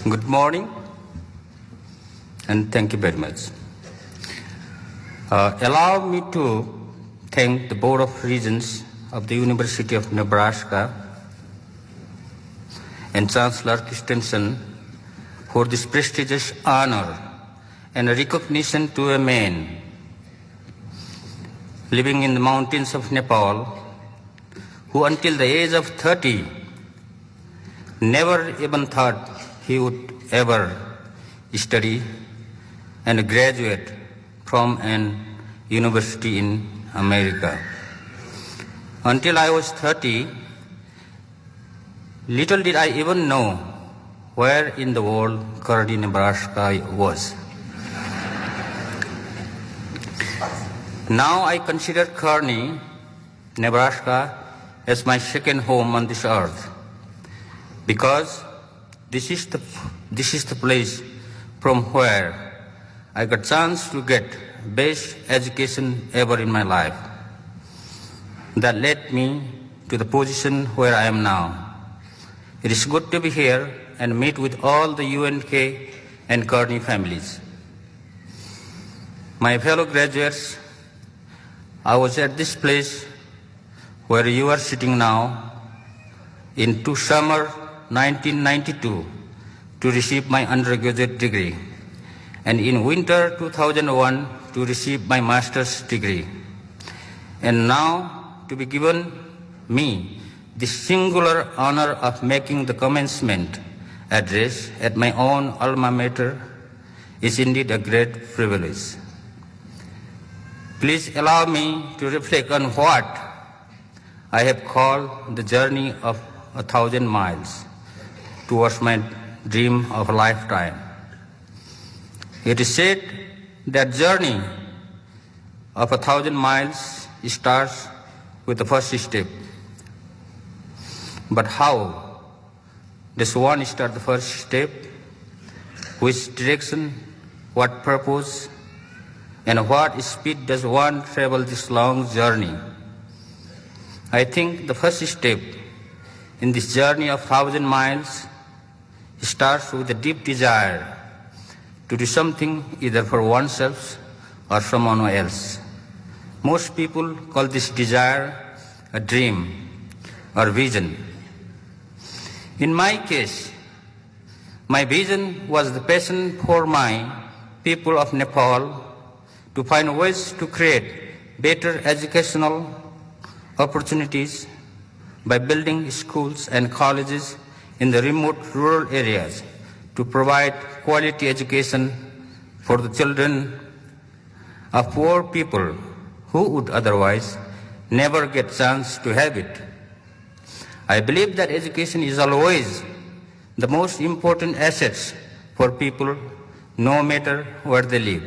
Good morning, and thank you very much. Allow me to thank the Board of Regents of the University of Nebraska and Chancellor Christensen for this prestigious honor and recognition to a man living in the mountains of Nepal who until the age of 30 never even thought he would ever study and graduate from an university in America. Until I was 30, little did I even know where in the world Kearney, Nebraska was. Now I consider Kearney, Nebraska as my second home on this earth because this is the place from where I got chance to get best education ever in my life. That led me to the position where I am now. It is good to be here and meet with all the UNK and Kearney families. My fellow graduates, I was at this place where you are sitting now in summer 1992 to receive my undergraduate degree, and in winter 2001 to receive my master's degree, and now to be given me the singular honor of making the commencement address at my own alma mater is indeed a great privilege. Please allow me to reflect on what I have called the journey of 1,000 miles towards my dream of a lifetime. It is said that journey of 1,000 miles starts with the first step. But how does one start the first step? Which direction, what purpose, and what speed does one travel this long journey? I think the first step in this journey of 1,000 miles starts with a deep desire to do something either for oneself or someone else. Most people call this desire a dream or vision. In my case, my vision was the passion for my people of Nepal to find ways to create better educational opportunities by building schools and colleges in the remote rural areas to provide quality education for the children of poor people who would otherwise never get a chance to have it. I believe that education is always the most important asset for people, no matter where they live.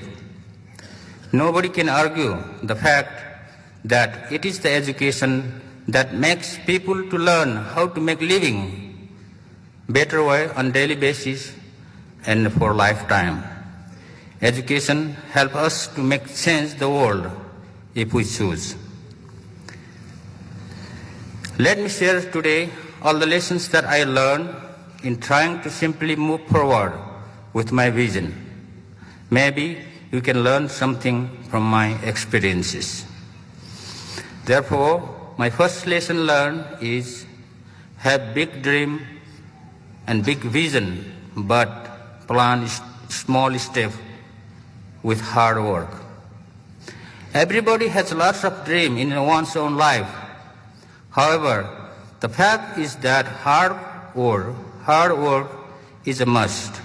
Nobody can argue the fact that it is the education that makes people to learn how to make living better way on daily basis and for lifetime. Education helps us to make change the world if we choose. Let me share today all the lessons that I learned in trying to simply move forward with my vision. Maybe you can learn something from my experiences. Therefore, my first lesson learned is have big dream and big vision, but plan small steps with hard work. Everybody has lots of dreams in one's own life. However, the fact is that hard work is a must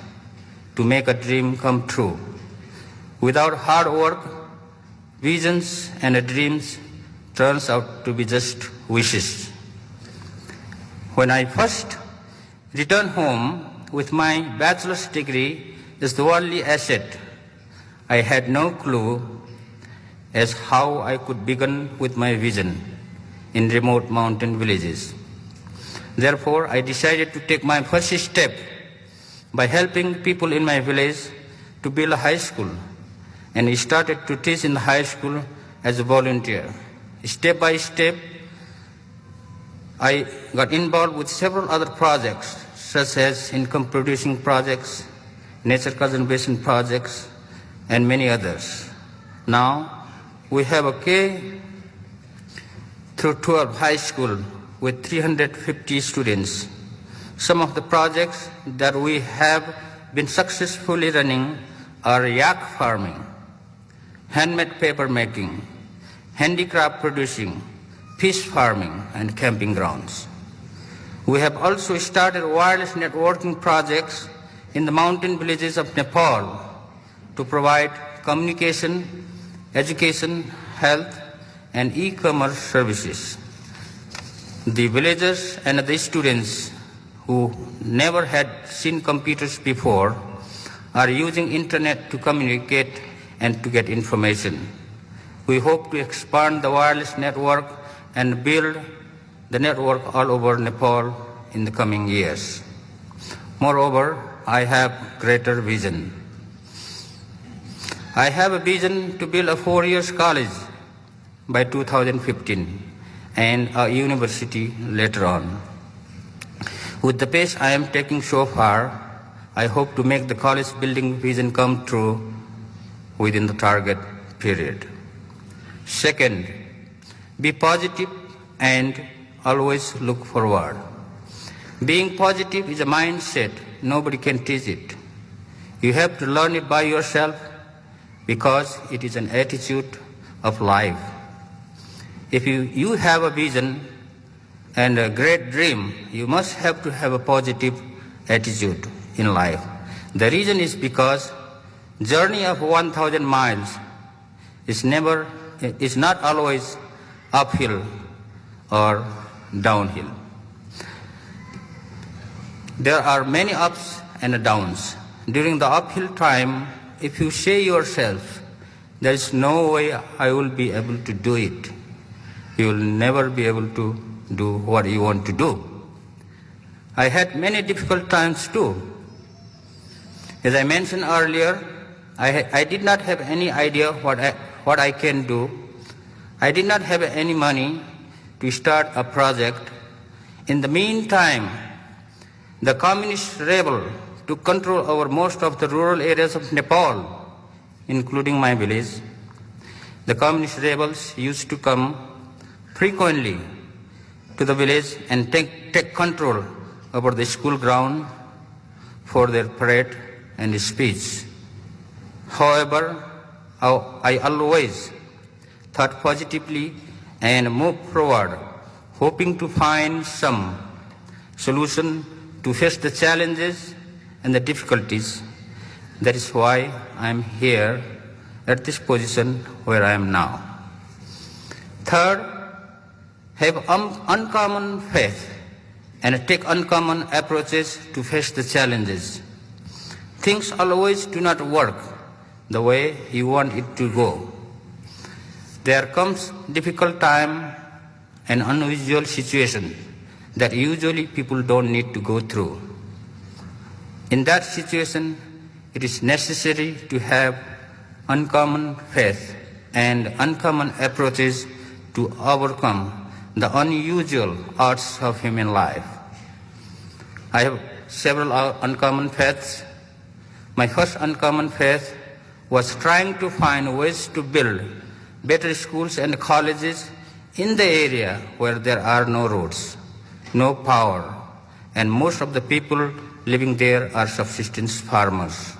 to make a dream come true. Without hard work, visions and dreams turns out to be just wishes. When I first returned home with my bachelor's degree as the only asset, I had no clue as how I could begin with my vision in remote mountain villages. Therefore, I decided to take my first step by helping people in my village to build a high school, and I started to teach in the high school as a volunteer. Step by step, I got involved with several other projects such as income producing projects, nature conservation projects, and many others. Now, we have a K through 12 high school with 350 students. Some of the projects that we have been successfully running are yak farming, handmade paper making, handicraft producing, fish farming, and camping grounds. We have also started wireless networking projects in the mountain villages of Nepal to provide communication, education, health, and e-commerce services. The villagers and the students who never had seen computers before are using internet to communicate and to get information. We hope to expand the wireless network and build the network all over Nepal in the coming years. Moreover, I have greater vision. I have a vision to build a 4-year college by 2015 and a university later on. With the pace I am taking so far, I hope to make the college building vision come true within the target period. Second, be positive and always look forward. Being positive is a mindset. Nobody can teach it. You have to learn it by yourself because it is an attitude of life. If you have a vision and a great dream, you must have to have a positive attitude in life. The reason is because journey of 1,000 miles is not always uphill or downhill. There are many ups and downs. During the uphill time, if you say yourself, there is no way I will be able to do it, you will never be able to do what you want to do. I had many difficult times too. As I mentioned earlier, I did not have any idea what I can do. I did not have any money to start a project. In the meantime, the communist rebel took control over most of the rural areas of Nepal, including my village. The communist rebels used to come frequently to the village and take control over the school ground for their parade and speech. However, I always thought positively and moved forward, hoping to find some solution to face the challenges and the difficulties. That is why I am here at this position where I am now. Third, have uncommon faith and take uncommon approaches to face the challenges. Things always do not work the way you want it to go. There comes difficult time and unusual situation that usually people don't need to go through. In that situation, it is necessary to have uncommon faith and uncommon approaches to overcome the unusual odds of human life. I have several uncommon faiths. My first uncommon faith was trying to find ways to build better schools and colleges in the area where there are no roads, no power, and most of the people living there are subsistence farmers.